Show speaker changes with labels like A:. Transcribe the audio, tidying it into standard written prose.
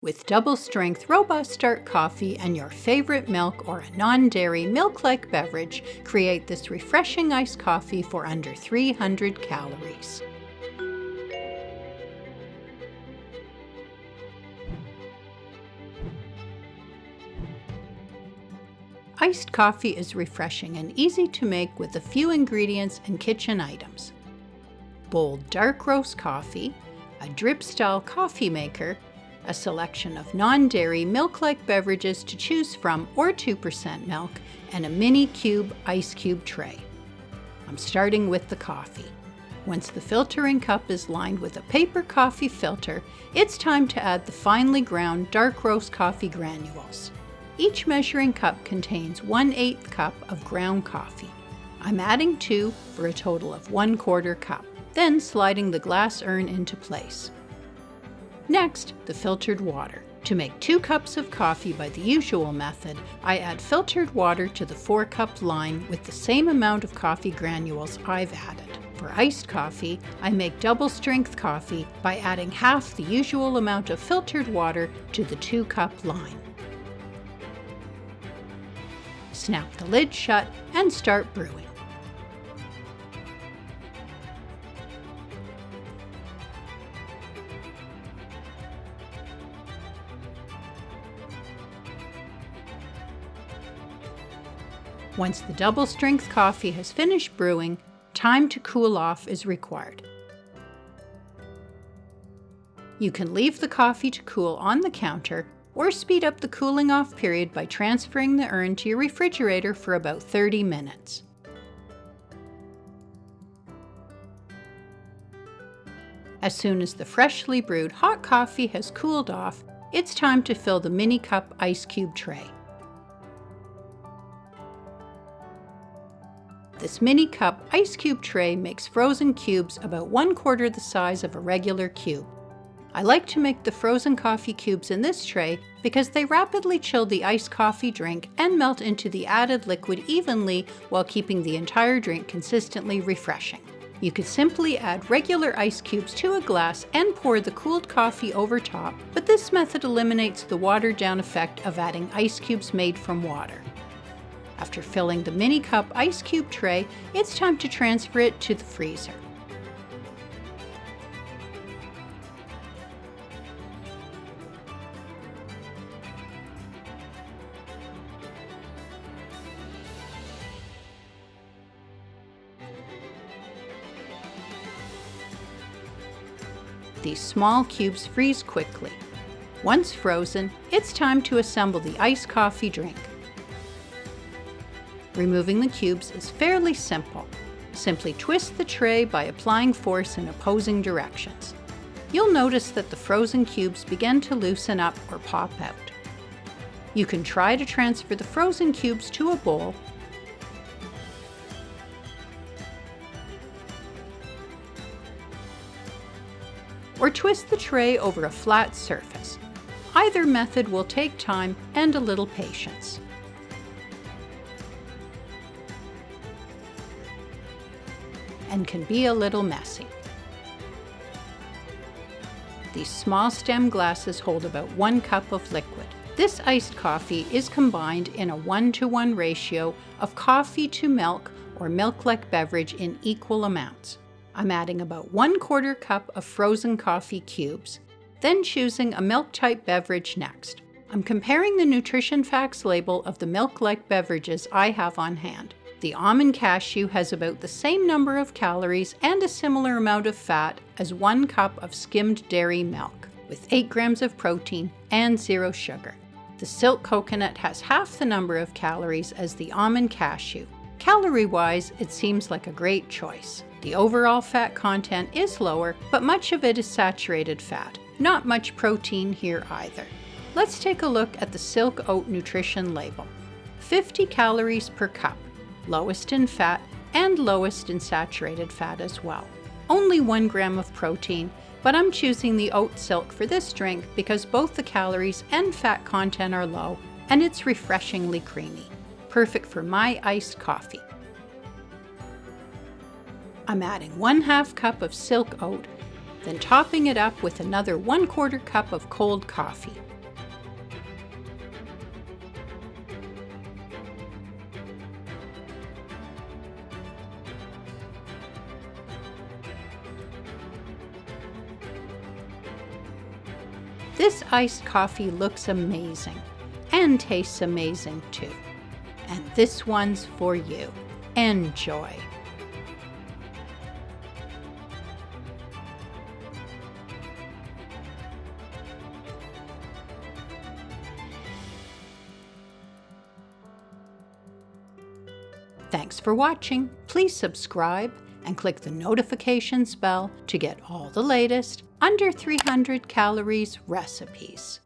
A: With double-strength robust dark coffee and your favorite milk or a non-dairy milk-like beverage, create this refreshing iced coffee for under 300 calories. Iced coffee is refreshing and easy to make with a few ingredients and kitchen items. Bold dark roast coffee, a drip-style coffee maker, a selection of non-dairy milk-like beverages to choose from or 2% milk, and a mini cube ice cube tray. I'm starting with the coffee. Once the filtering cup is lined with a paper coffee filter, it's time to add the finely ground dark roast coffee granules. Each measuring cup contains 1/8 cup of ground coffee. I'm adding 2 for a total of 1/4 cup, then sliding the glass urn into place. Next, the filtered water. To make 2 cups of coffee by the usual method, I add filtered water to the 4-cup line with the same amount of coffee granules I've added. For iced coffee, I make double-strength coffee by adding half the usual amount of filtered water to the 2-cup line. Snap the lid shut and start brewing. Once the double-strength coffee has finished brewing, time to cool off is required. You can leave the coffee to cool on the counter or speed up the cooling off period by transferring the urn to your refrigerator for about 30 minutes. As soon as the freshly brewed hot coffee has cooled off, it's time to fill the mini cup ice cube tray. This mini cup ice cube tray makes frozen cubes about 1/4 the size of a regular cube. I like to make the frozen coffee cubes in this tray because they rapidly chill the iced coffee drink and melt into the added liquid evenly while keeping the entire drink consistently refreshing. You could simply add regular ice cubes to a glass and pour the cooled coffee over top, but this method eliminates the watered down effect of adding ice cubes made from water. After filling the mini cup ice cube tray, it's time to transfer it to the freezer. These small cubes freeze quickly. Once frozen, it's time to assemble the iced coffee drink. Removing the cubes is fairly simple. Simply twist the tray by applying force in opposing directions. You'll notice that the frozen cubes begin to loosen up or pop out. You can try to transfer the frozen cubes to a bowl, or twist the tray over a flat surface. Either method will take time and a little patience. And can be a little messy. These small stem glasses hold about 1 cup of liquid. This iced coffee is combined in a 1-to-1 ratio of coffee to milk or milk-like beverage in equal amounts. I'm adding about 1/4 cup of frozen coffee cubes, then choosing a milk-type beverage next. I'm comparing the nutrition facts label of the milk-like beverages I have on hand. The almond cashew has about the same number of calories and a similar amount of fat as 1 cup of skimmed dairy milk, with 8 grams of protein and 0 sugar. The silk coconut has half the number of calories as the almond cashew. Calorie-wise, it seems like a great choice. The overall fat content is lower, but much of it is saturated fat. Not much protein here either. Let's take a look at the Silk Oat nutrition label. 50 calories per cup. Lowest in fat and lowest in saturated fat as well. Only 1 gram of protein, but I'm choosing the oat silk for this drink because both the calories and fat content are low and it's refreshingly creamy. Perfect for my iced coffee. I'm adding 1/2 cup of silk oat, then topping it up with another 1/4 cup of cold coffee. This iced coffee looks amazing and tastes amazing too. And this one's for you. Enjoy! Thanks for watching. Please subscribe and click the notifications bell to get all the latest under 300 calories recipes.